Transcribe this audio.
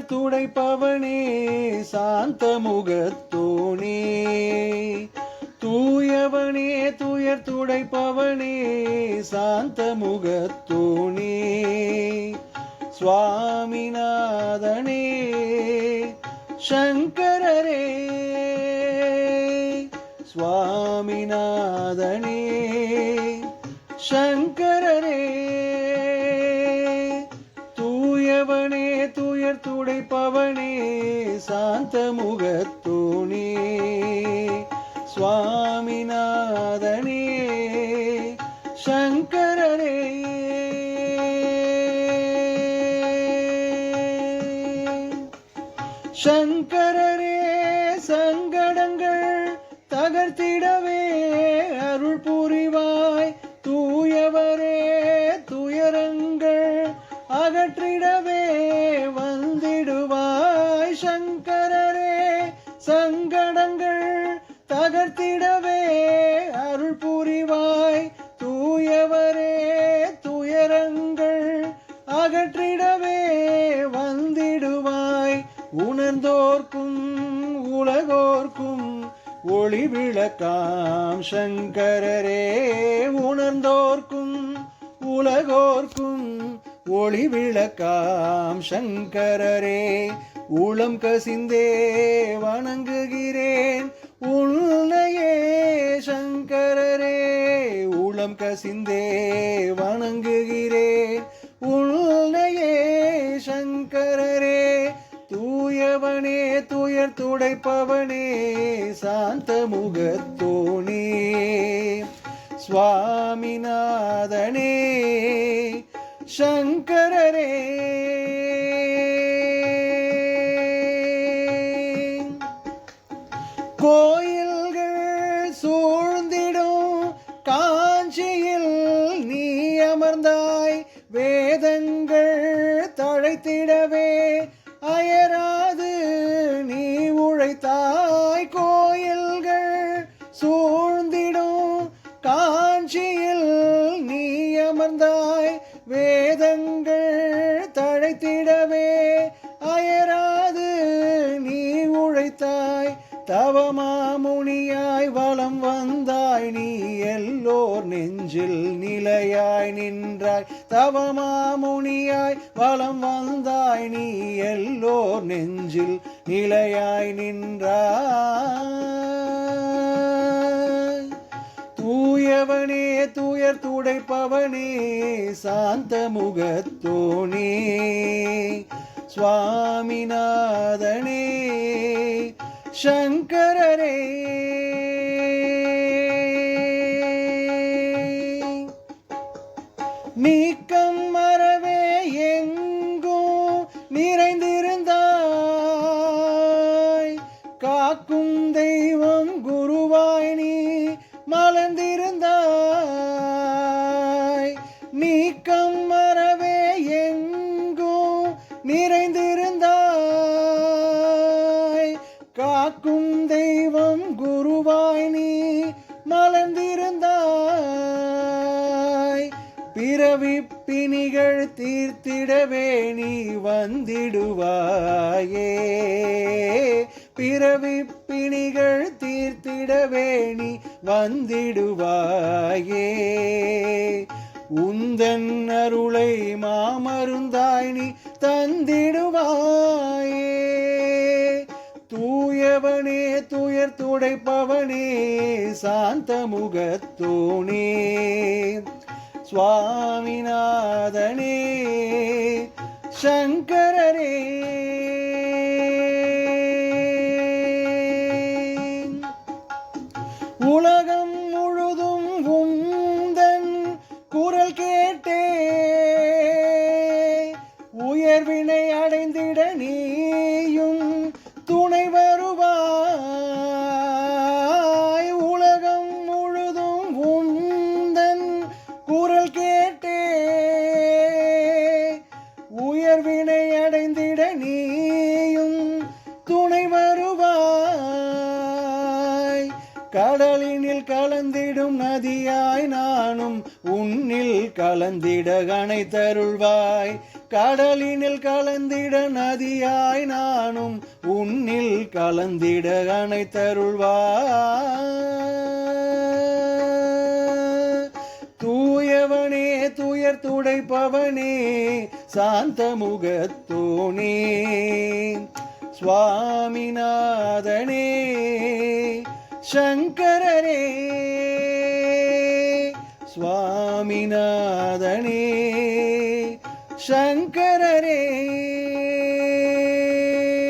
துயர் துடைப்பவனே சாந்த முகத்தோனே, தூயவனே துயர் துடைப்பவனே சாந்த முகத்தோனே, சுவாமிநாதனே சங்கரரே, சுவாமிநாதனே சங்கரரே, தூயவனே துயர் துடைப்பவனே சாந்த முகத்தோனே, சுவாமிநாதனே சங்கரரே. சங்கரரே சங்கடங்கள் தகர்த்திடவே அருள் புரிவாய், தூயவரே துயரங்கள் அகற்றிடவே வந்திடுவாய். சங்கரரே சங்கடங்கள் தகர்த்திடவே அருள் புரிவாய், தூயவரே துயரங்கள் அகற்றிடவே வந்திடுவாய். உணர்ந்தோர்க்கும் உலகோர்க்கும் ஒளி விளக்காம் சங்கரரே, உணர்ந்தோர்க்கும் உலகோர்க்கும் ஒளி விளக்காம் சங்கரரே, உளம் கசிந்தே வணங்குகிறேன் உன்னையே சங்கரரே, உளம் கசிந்தே வணங்குகிறேன் உன்னையே சங்கரரே, தூயவனே துயர் துடைப்பவனே சாந்த முகத்தோனே, சுவாமிநாதனே சங்கரரே. கோயில்கள் சூழ்ந்திடும் காஞ்சியில் நீ அமர்ந்தாய், வேதங்கள் தழைத்திடவே அயராது நீ உழைத்தாய். கோயில்கள் சூழ்ந்திடும் காஞ்சியில் நீ அமர்ந்தாய், வேதங்கள் தழைத்திடவே அயராது நீ உழைத்தாய். தவமாமுனியாய் வலம் வந்தாய், நீ எல்லோர் நெஞ்சில் நிலையாய் நின்றாய். தவமாமுனியாய் வலம் வந்தாய், நீ எல்லோர் நெஞ்சில் நிலையாய் நின்றாய். தூயவனே துயர் துடைப்பவனே சாந்த முகத்தோனே, சுவாமிநாதனே சங்கரரே. நீக்கம் மறவே எங்கும் நிறைந்திருந்தாய், காக்கும் தெய்வம் குருவாய் நீ மலர்ந்திருந்தாய். நீக்கம் மறவே எங்கும் நிறைந்திருந்தாய், காக்கும் தெய்வம் குருவாய் நீ மலர்ந்திருந்தாய். பிறவி பிணிகள் தீர்த்திடவே நீ வந்திடுவாயே, பிறவி பிணிகள் தீர்த்திடவே நீ வந்திடுவாயே. உந்தன் அருளை மாமருந்தாய் நீ தந்திடுவாயே, தூயவனே துயர் துடைப்பவனே சாந்த முகத்தோனே, சுவாமிநாதனே சங்கரரே. உலகம் முழுதும் உந்தன் குரல் கேட்டே உயர்வினை அடைந்திட நீயும் துணை வருவாய். உலகம் முழுதும் உந்தன் குரல் கேட்டே உயர்வினை அடைந்திட நீயும் துணை வருவாய். கடலினில் கலந்திடும் நதியாய் நானும் உன்னில் கலந்திட அணைத்தருள்வாய். கடலினில் கலந்திட நதியாய் நானும் உன்னில் கலந்திட அணைத்தருள்வாய். தூயவனே துயர் துடைப்பவனே சாந்தமுகத்தோனே சுவாமிநாதனே சங்கரரே சுவாமிநாதனே சங்கரரே.